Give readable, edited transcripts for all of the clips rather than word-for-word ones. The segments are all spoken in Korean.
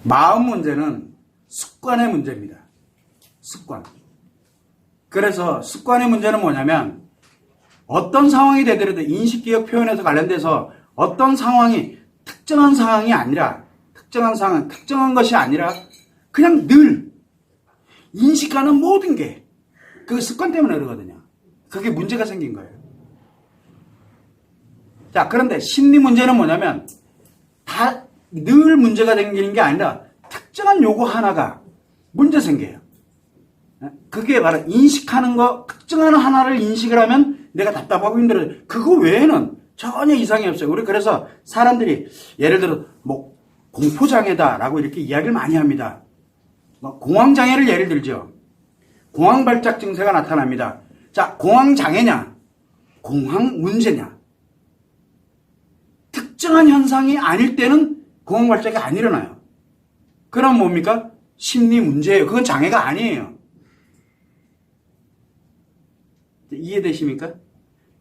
마음 문제는 습관의 문제입니다. 습관. 그래서 습관의 문제는 뭐냐면 어떤 상황이 되더라도 인식기억 표현에서 관련돼서 어떤 상황이 특정한 상황이 아니라 특정한 상황, 특정한 것이 아니라 그냥 늘 인식하는 모든 게 그 습관 때문에 그러거든요. 그게 문제가 생긴 거예요. 자, 그런데 심리 문제는 뭐냐면 다 늘 문제가 생기는 게 아니라 특정한 요구 하나가 문제 생겨요. 그게 바로 인식하는 거, 특정한 하나를 인식을 하면 내가 답답하고 힘들어요. 그거 외에는 전혀 이상이 없어요. 우리 그래서 사람들이 예를 들어 뭐 공포장애다라고 이렇게 이야기를 많이 합니다. 공황장애를 예를 들죠. 공황발작 증세가 나타납니다. 자, 공황장애냐? 공황문제냐? 특정한 현상이 아닐 때는 공황발작이 안 일어나요. 그럼 뭡니까? 심리 문제예요. 그건 장애가 아니에요. 이해되십니까?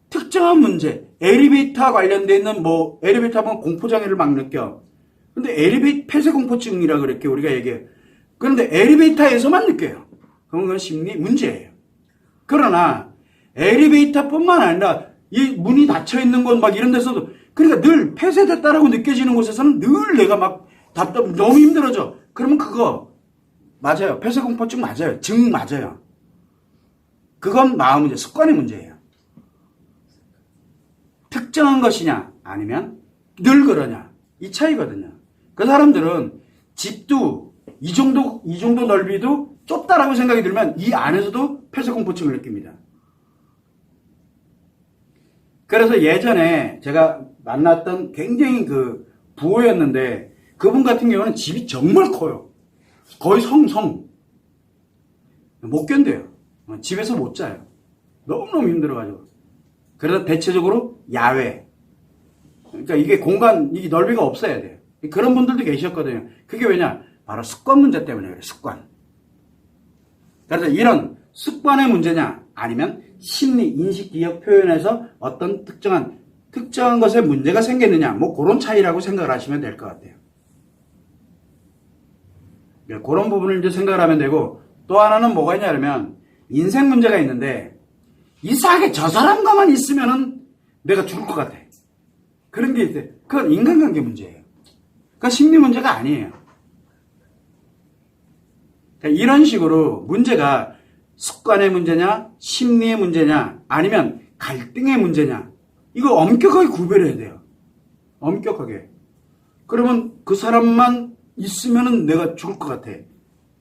특정한 문제, 엘리베이터 관련되어 있는 뭐 엘리베이터 보면 공포장애를 막 느껴. 근데 폐쇄공포증이라 그렇게 우리가 얘기해요. 그런데 엘리베이터에서만 느껴요. 그건 심리 문제예요. 그러나 엘리베이터뿐만 아니라 이 문이 닫혀 있는 곳 막 이런 데서도 그러니까 늘 폐쇄됐다라고 느껴지는 곳에서는 늘 내가 막 너무 힘들어져. 그러면 그거 맞아요. 폐쇄공포증 맞아요. 증 맞아요. 그건 마음 문제, 습관의 문제예요. 특정한 것이냐 아니면 늘 그러냐 이 차이거든요. 그 사람들은 집도 이 정도 넓이도 좁다라고 생각이 들면 이 안에서도 폐쇄공포증을 느낍니다. 그래서 예전에 제가 만났던 굉장히 그 부호였는데 그분 같은 경우는 집이 정말 커요. 거의 성. 못 견뎌요. 집에서 못 자요. 너무너무 힘들어가지고. 그래서 대체적으로 야외. 그러니까 이게 이 넓이가 없어야 돼요. 그런 분들도 계셨거든요. 그게 왜냐? 바로 습관 문제 때문에 그래요. 습관. 그래서 이런 습관의 문제냐 아니면 심리, 인식, 기억 표현에서 어떤 특정한 것에 문제가 생겼느냐 뭐 그런 차이라고 생각을 하시면 될 것 같아요. 그런 부분을 이제 생각을 하면 되고 또 하나는 뭐가 있냐면 인생 문제가 있는데 이상하게 저 사람과만 있으면은 내가 죽을 것 같아. 그런 게 있어요. 그건 인간관계 문제예요. 그러니까 심리 문제가 아니에요. 그러니까 이런 식으로 문제가 습관의 문제냐, 심리의 문제냐, 아니면 갈등의 문제냐, 이거 엄격하게 구별해야 돼요. 엄격하게. 그러면 그 사람만 있으면은 내가 죽을 것 같아.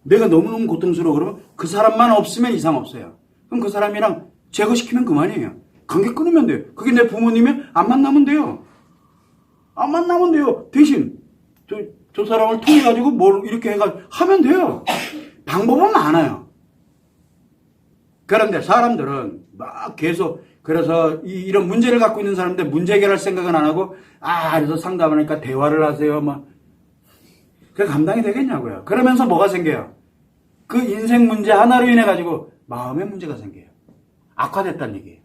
내가 너무너무 고통스러워. 그러면 그 사람만 없으면 이상 없어요. 그럼 그 사람이랑 제거시키면 그만이에요. 관계 끊으면 돼요. 그게 내 부모님이 안 만나면 돼요. 안 만나면 돼요. 대신 저 사람을 통해 가지고 뭘 이렇게 해가지고 하면 돼요. 방법은 많아요. 그런데 사람들은 막 계속 그래서 이런 문제를 갖고 있는 사람들 문제 해결할 생각은 안 하고 그래서 상담하니까 대화를 하세요. 막 그게 감당이 되겠냐고요. 그러면서 뭐가 생겨요? 그 인생 문제 하나로 인해 가지고 마음의 문제가 생겨요. 악화됐다는 얘기예요.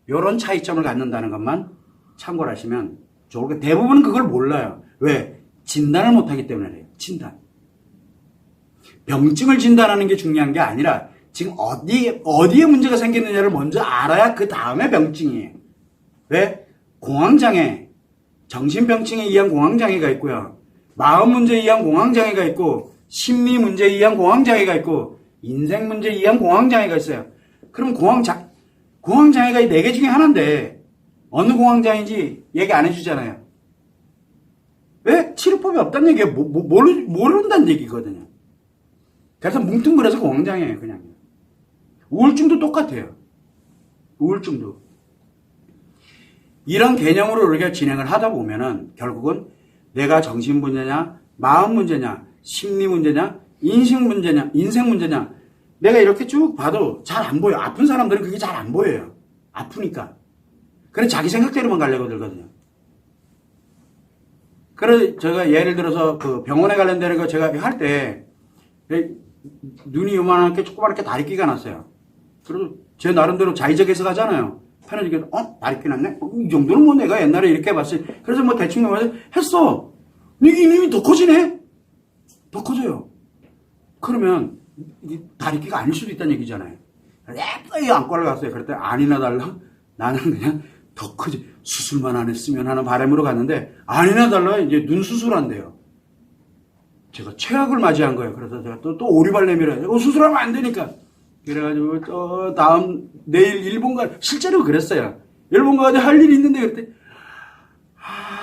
이런 차이점을 갖는다는 것만 참고를 하시면 좋을 거예요. 대부분은 그걸 몰라요. 왜? 진단을 못하기 때문에 그래요. 진단. 병증을 진단하는 게 중요한 게 아니라 지금 어디에 문제가 생겼느냐를 먼저 알아야 그 다음에 병증이에요. 왜? 공황장애, 정신병증에 의한 공황장애가 있고요. 마음 문제에 의한 공황장애가 있고 심리 문제에 의한 공황장애가 있고 인생 문제에 의한 공황장애가 있어요. 그럼 공황장애가 이 4개 중에 하나인데 어느 공황장애인지 얘기 안 해주잖아요. 왜? 치료법이 없다는 얘기예요. 모른다는 얘기거든요. 그래서 뭉뚱그려서 공황장애예요. 그냥. 우울증도 똑같아요. 우울증도. 이런 개념으로 우리가 진행을 하다 보면은 결국은 내가 정신 문제냐, 마음 문제냐, 심리 문제냐, 인생 문제냐. 내가 이렇게 쭉 봐도 잘 안 보여. 아픈 사람들은 그게 잘 안 보여요. 아프니까. 그래서 자기 생각대로만 가려고 들거든요. 그래서 제가 예를 들어서 그 병원에 관련되는 거 제가 할 때 눈이 요만하게 조그맣게 다리끼가 났어요. 그래서 제 나름대로 자의적 해석하잖아요. 편해지게 다리끼 났네? 이 정도는 뭐 내가 옛날에 이렇게 해봤어요. 그래서 뭐 대충 했어. 이놈이 더 커지네? 더 커져요. 그러면 이게 다리끼가 아닐 수도 있다는 얘기잖아요. 이 안과를 갔어요. 그랬더니 아니나 달라? 나는 그냥 더 크지. 수술만 안 했으면 하는 바람으로 갔는데 아니나 달라 이제 눈 수술한대요. 제가 최악을 맞이한 거예요. 그래서 제가 또 오리발 내밀어요. 수술하면 안 되니까. 그래가지고 또 내일 일본 실제로 그랬어요. 일본 가가지고 할 일이 있는데 그랬더니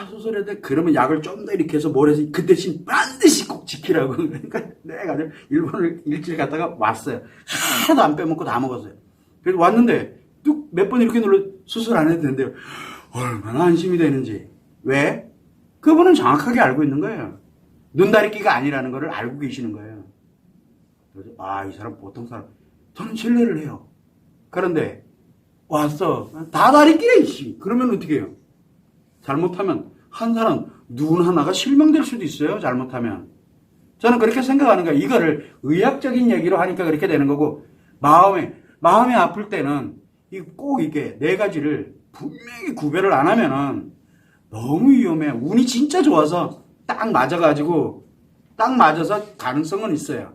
수술해야 돼. 그러면 약을 좀 더 이렇게 해서 뭘 해서 그 대신 반드시 꼭 지키라고. 그러니까 내가 일본을 일주일 갔다가 왔어요. 하나도 안 빼먹고 다 먹었어요. 그래서 왔는데 뚝 몇 번 이렇게 눌러 수술 안 해도 된대요. 얼마나 안심이 되는지. 왜? 그분은 정확하게 알고 있는 거예요. 눈다리끼가 아니라는 거를 알고 계시는 거예요. 그래서 이 사람 보통 사람. 저는 신뢰를 해요. 그런데 왔어. 다 다리끼래 이씨. 그러면 어떻게 해요? 잘못하면 한 사람 눈 하나가 실명될 수도 있어요. 잘못하면. 저는 그렇게 생각하는 거예요. 이거를 의학적인 얘기로 하니까 그렇게 되는 거고 마음이 아플 때는 꼭 이게 네 가지를 분명히 구별을 안 하면은 너무 위험해. 운이 진짜 좋아서 딱 맞아서 가능성은 있어요.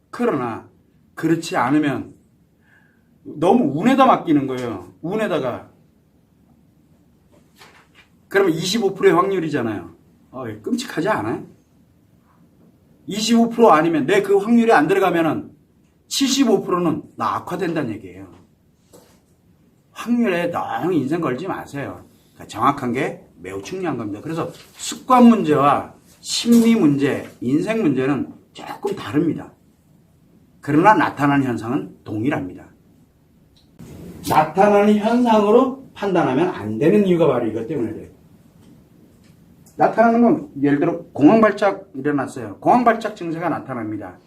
그러나 그렇지 않으면 너무 운에다 맡기는 거예요. 운에다가. 그러면 25%의 확률이잖아요. 끔찍하지 않아요? 25% 아니면 내 그 확률이 안 들어가면은 75%는 나 악화된다는 얘기예요. 확률에 너무 인생 걸지 마세요. 그러니까 정확한 게 매우 중요한 겁니다. 그래서 습관 문제와 심리 문제, 인생 문제는 조금 다릅니다. 그러나 나타나는 현상은 동일합니다. 나타나는 현상으로 판단하면 안 되는 이유가 바로 이것 때문에 돼요. 나타나는 건 예를 들어 공황발작 일어났어요. 공황발작 증세가 나타납니다.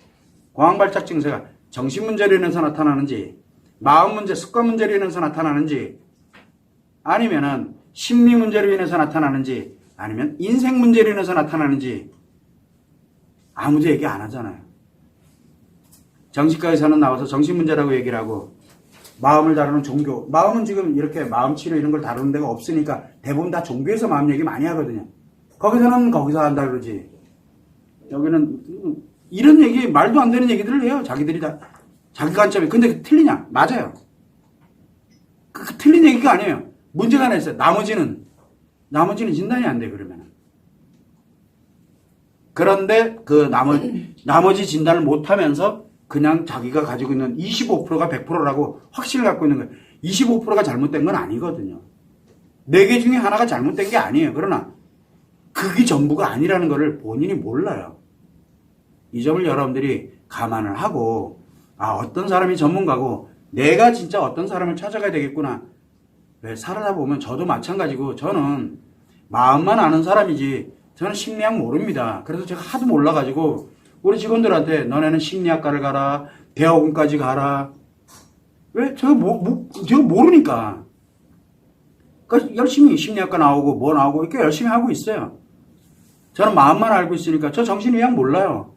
공황발작 증세가 정신문제로 인해서 나타나는지 마음 문제, 습관 문제로 인해서 나타나는지 아니면은 심리 문제로 인해서 나타나는지 아니면 인생 문제로 인해서 나타나는지 아무도 얘기 안 하잖아요. 정신과 의사는 나와서 정신 문제라고 얘기를 하고 마음을 다루는 종교, 마음은 지금 이렇게 마음 치료 이런 걸 다루는 데가 없으니까 대부분 다 종교에서 마음 얘기 많이 하거든요. 거기서는 거기서 한다 그러지. 여기는 이런 얘기, 말도 안 되는 얘기들을 해요. 자기들이 다 자기 관점에. 근데 틀리냐? 맞아요. 그 틀린 얘기가 아니에요. 문제가 하나 있어요. 나머지는 진단이 안 돼, 그러면. 그런데 그 나머지 진단을 못 하면서 그냥 자기가 가지고 있는 25%가 100%라고 확신을 갖고 있는 거예요. 25%가 잘못된 건 아니거든요. 4개 중에 하나가 잘못된 게 아니에요. 그러나 그게 전부가 아니라는 것을 본인이 몰라요. 이 점을 여러분들이 감안을 하고 어떤 사람이 전문가고 내가 진짜 어떤 사람을 찾아가야 되겠구나. 왜 살아다 보면 저도 마찬가지고 저는 마음만 아는 사람이지 저는 심리학 모릅니다. 그래서 제가 하도 몰라가지고 우리 직원들한테 너네는 심리학과를 가라, 대학원까지 가라. 왜? 제가 모르니까. 그러니까 열심히 심리학과 나오고 뭐 나오고 이렇게 열심히 하고 있어요. 저는 마음만 알고 있으니까 저 정신의학 몰라요.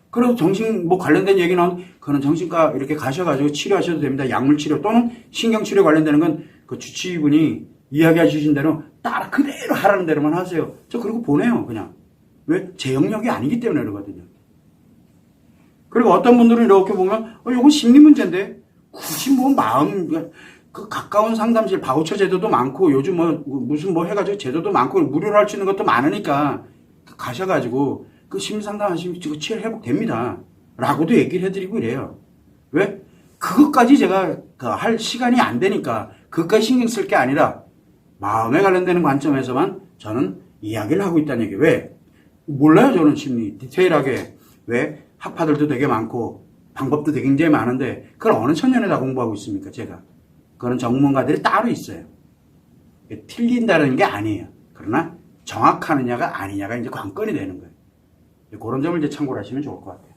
그래서 정신 관련된 얘기 나오면 그거는 정신과 이렇게 가셔가지고 치료하셔도 됩니다. 약물치료 또는 신경치료 관련되는 건 그 주치의분이 이야기해 주신 대로 따라 그대로 하라는 대로만 하세요. 저 그리고 보내요 그냥. 왜? 제 영역이 아니기 때문에 그러거든요. 그리고 어떤 분들은 이렇게 보면 이건 심리 문제인데 굳이 마음 그 가까운 상담실 바우처 제도도 많고 요즘 무슨 해가지고 제도도 많고 무료로 할 수 있는 것도 많으니까 가셔가지고 그 심리 상담하시면 치료 회복됩니다. 라고도 얘기를 해드리고 이래요. 왜? 그것까지 제가 할 시간이 안 되니까 그것까지 신경 쓸 게 아니라 마음에 관련되는 관점에서만 저는 이야기를 하고 있다는 얘기예요. 왜? 몰라요 저는 심리 디테일하게. 왜? 학파들도 되게 많고 방법도 되게 굉장히 많은데 그걸 어느 천년에 다 공부하고 있습니까 제가. 그런 전문가들이 따로 있어요. 틀린다는 게 아니에요. 그러나 정확하느냐가 아니냐가 이제 관건이 되는 거예요. 그런 점을 이제 참고를 하시면 좋을 것 같아요.